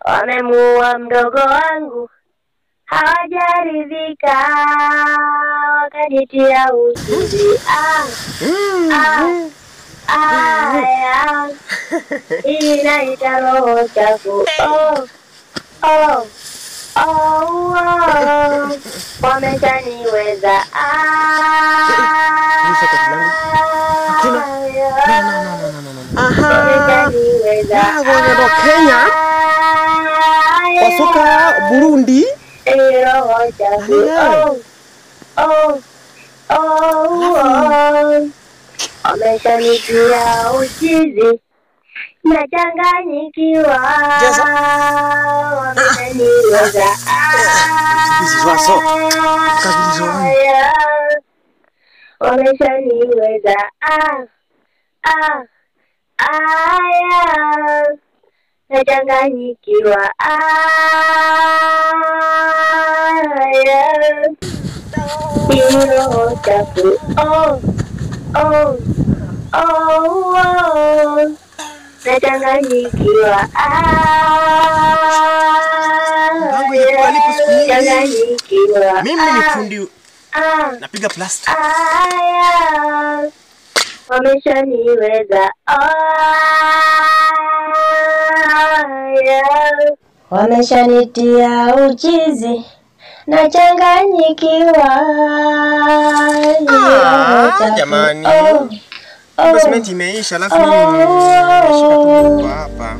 wamemuua mdogo wangu, hawajaridhika, wakanitia uchizi. Inaita roho chafu. Wameshaniweza. Gongo Kenya. Wasuka Burundi. Roho chafu. Wameshanitia uchizi, nachanganyikiwa, wameshaniweza. Wameshaniweza. Nachanganyikiwa. Roho chafu. Nachanganyikiwa. Mimi ni fundi. Napiga plasta. Wameshaniweza. Wameshanitia uchizi, nachanganyikiwa. Jamani. Basement imeisha, alafu mimi nimeshika tumbo hapa.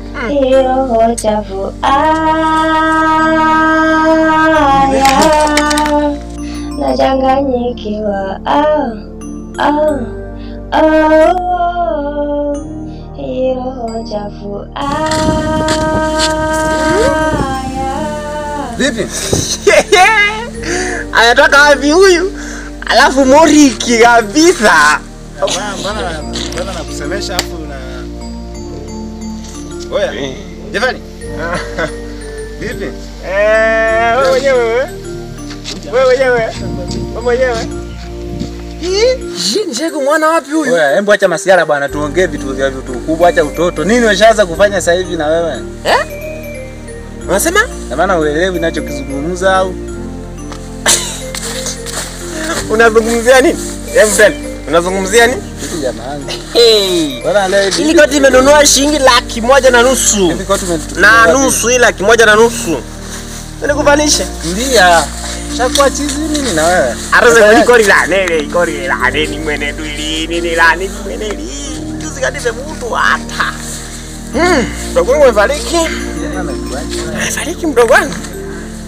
Roho chafu. Nachanganyikiwa. Roho chafu. Vipi? Anatoka wapi huyu? Alafu moriki kabisa. Bwana nakusemesha hapo na Oya. Jefani. Vipi? Wewe mwenyewe. Njeko mwana wapi huyu? Oya, hebu acha masiara bwana, tuongee vitu vya vitu kubwa, acha utoto. Nini umeshaanza kufanya sasa hivi na wewe? Unasema? Na maana uelewi ninachokizungumza au? Unazungumzia nini? Hebu tell. Unazungumzia nini? Kitu jamani. Bwana leo ili koti imenunua shilingi 1,500,000. Hivi koti na nusu, ila 1,500,000. Nilikuvalisha. Ndia. Shakuwa chizi nini na wewe? Arasa ni kori la nene mwene duili nini la nini mwene li. Juzi kadive mtu hata. Mdogo wangu amefariki. Amefariki mdogo wangu.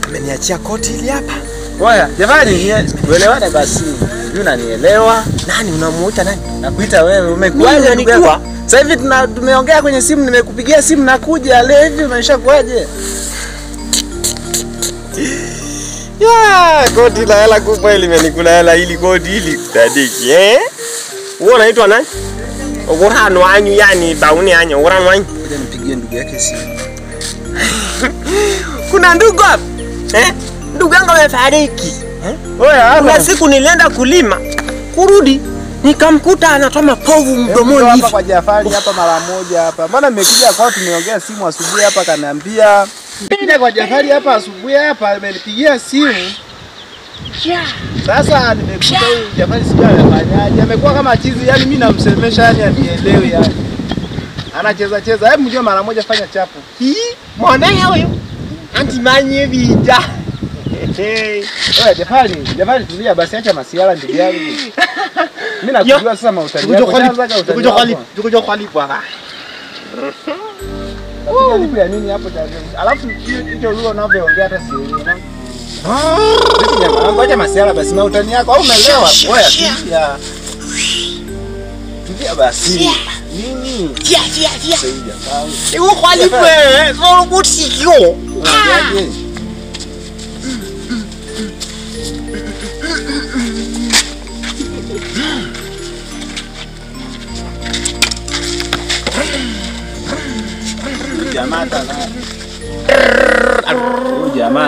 Ameniachia koti hili hapa. Oya, jamani, uelewane basi. Yule unanielewa? Nani unamuita nani? Nakuita wewe, umekuaje ndugu yangu? Sasa hivi tumeongea kwenye simu, nimekupigia simu nakuja leo hivi, umeshakuaje? Koti la hela kubwa ile imenikula hela hili koti hili dadiki. Wewe unaitwa nani? Ogorano wanyu yani bauni anya ogorano wanyu. Ngoja nipigie ndugu yake simu. Kuna ndugu hapa? Ndugu yangu amefariki. Oya, kuna siku nilienda kulima. Kurudi nikamkuta anatoa mapovu mdomoni hivi. Hapa kwa Jafari hapa mara moja hapa. Mbona nimekuja kwao tumeongea simu asubuhi hapa kaniambia. Nimekuja kwa Jafari hapa asubuhi hapa amenipigia simu. Sasa nimekuta huyu Jafari sijui anafanyaje. Amekuwa kama chizi, yani mimi namsemesha yani anielewi yani. Anacheza. Hebu mjue mara moja fanya chapu. Mwanae huyo. Anti manye vita. Oya Jafari tulia basi, acha masiala ndugu yangu. Mimi nakujua sasa mautani yako. Tukuja kwalipwa. Unalipa ya nini hapo tayari? Alafu hicho leo unavyoongea hata sielewi. Vipi jamaa? Ngoja masiala basi mautani yako au umelewa? Oya tulia. Tulia basi. Nini? Tia. Ni kwalipwe. Sio kutikio. Unaje? Jamaa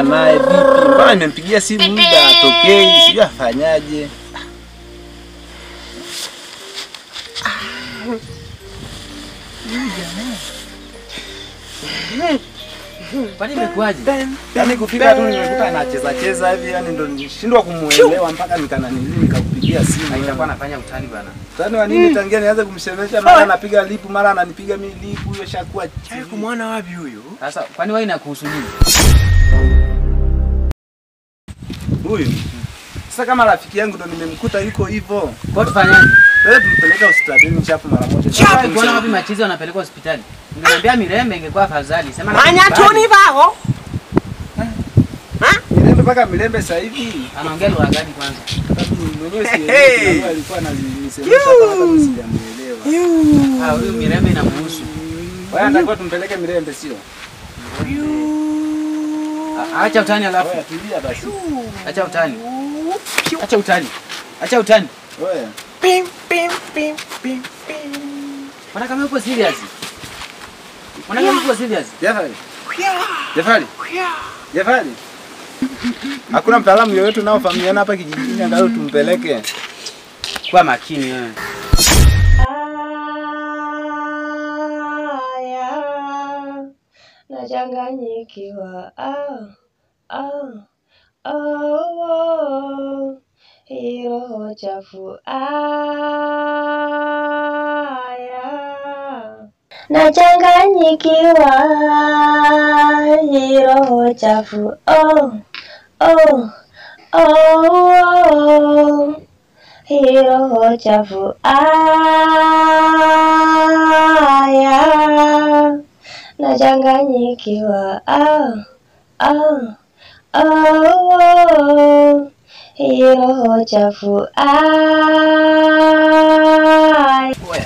naye vipi? Mbona nimempigia simu muda atokei, sijui afanyaje. Kwani imekuaje? Yaani kufika tu nimekuta anacheza hivi, yani ndo nishindwa kumuelewa mpaka nikakupigia simu. Itakuwa anafanya utani bana. Utani wa nini tangia nianze kumsemesha mara anapiga lipu mara ananipiga mimi lipu, huyo shakuwa chizi. Kumwona wapi huyo? Sasa kwani wewe inakuhusu nini? Huyu. Sasa kama rafiki yangu ndo nimemkuta yuko hivyo. Kwa tufanyaje? Wewe tumpeleka hospitalini chapu mara moja. Chapu kwa wapi machizi wanapelekwa hospitali? Ungeniambia Mirembe ingekuwa afadhali. Sema na Manyatoni bao. Mirembe mpaka Mirembe sasa hivi. Anaongea lugha gani kwanza? Mwenyewe sielewi alikuwa ananisemesha hapa hata sijamuelewa. Huyu Mirembe inamhusu. Wewe anataka tumpeleke Mirembe sio? Acha utani alafu. Wewe tulia basi. Acha utani. Acha utani. Acha utani. Wewe. Pim pim pim pim. Mbona kama uko serious? Mbona kama uko serious? Jafari. Jafari. Jafari. Hakuna mtaalamu yoyote unaofahamiana hapa kijijini angalau tumpeleke. Kwa makini wewe. Nachanganyikiwa. Hii roho chafu. Nachanganyikiwa. Hii roho chafu. Hii roho chafu. Nachanganyikiwa. Hii roho chafu. Oya.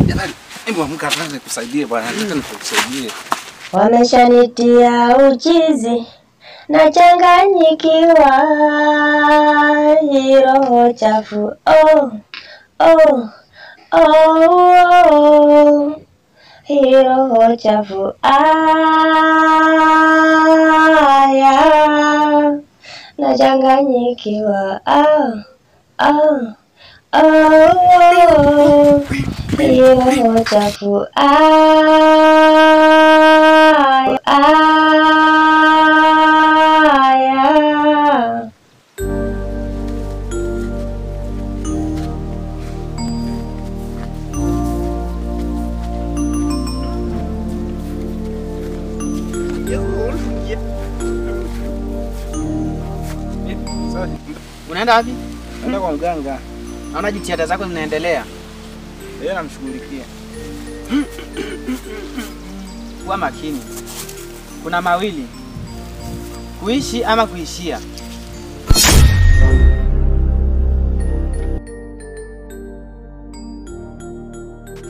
Jafari, hebu amka hapa nikusaidie bwana. Nataka nikusaidie. Wameshanitia uchizi. Nachanganyikiwa. Hii roho chafu. Hii roho chafu. Nachanganyikiwa. Hii roho chafu. Unaenda wapi? Naenda kwa mganga. Naona jitihada zako zinaendelea. Yeye namshughulikia. Kuwa makini. Kuna mawili. Kuishi ama kuishia.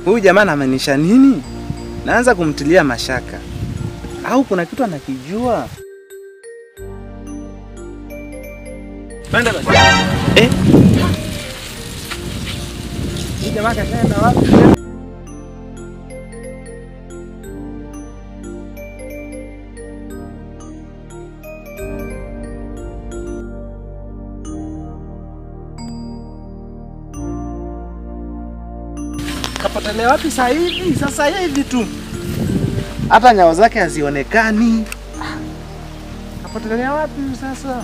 Huyu jamaa anamaanisha nini? Naanza kumtilia mashaka. Au kuna kitu anakijua? Panda basi. Huyu jamaa kaenda wapi? Kapotelea wapi sasa hivi? Sasa hivi tu. Hata nyao zake hazionekani. Kapotelea wapi sasa?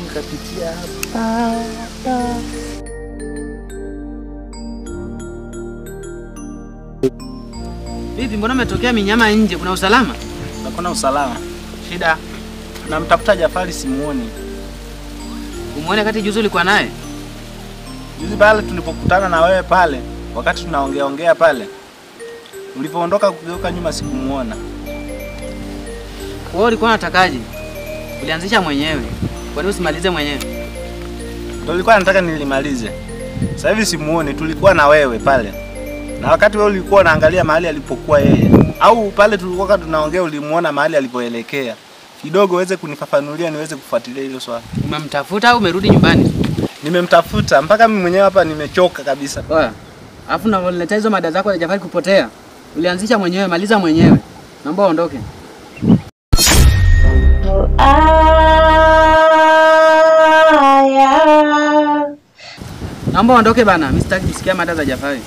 Nikapitia hapa. Vipi, mbona umetokea minyama nje? Kuna usalama? Hakuna usalama. Shida. Namtafuta Jafari simuoni. Umuone kati juzi ulikuwa naye? Juzi pale tulipokutana na wewe pale, wakati tunaongea pale. Ulipoondoka kugeuka nyuma sikumuona. Wewe ulikuwa unatakaje? Ulianzisha mwenyewe. Kwa nini usimalize mwenyewe? Ndio nilikuwa nataka nilimalize. Sasa hivi simuoni, tulikuwa na wewe pale. Na wakati wewe ulikuwa unaangalia mahali alipokuwa yeye. Au pale tulikuwa tunaongea ulimuona mahali alipoelekea. Kidogo uweze kunifafanulia niweze kufuatilia hilo swali. Umemtafuta au umerudi nyumbani? Nimemtafuta mpaka mimi mwenyewe hapa nimechoka kabisa. Oya. Alafu na unaleta hizo mada zako za Jafari kupotea. Ulianzisha mwenyewe, maliza mwenyewe. Naomba uondoke. Naomba uondoke bana. Mimi sitaki kusikia mada za Jafari.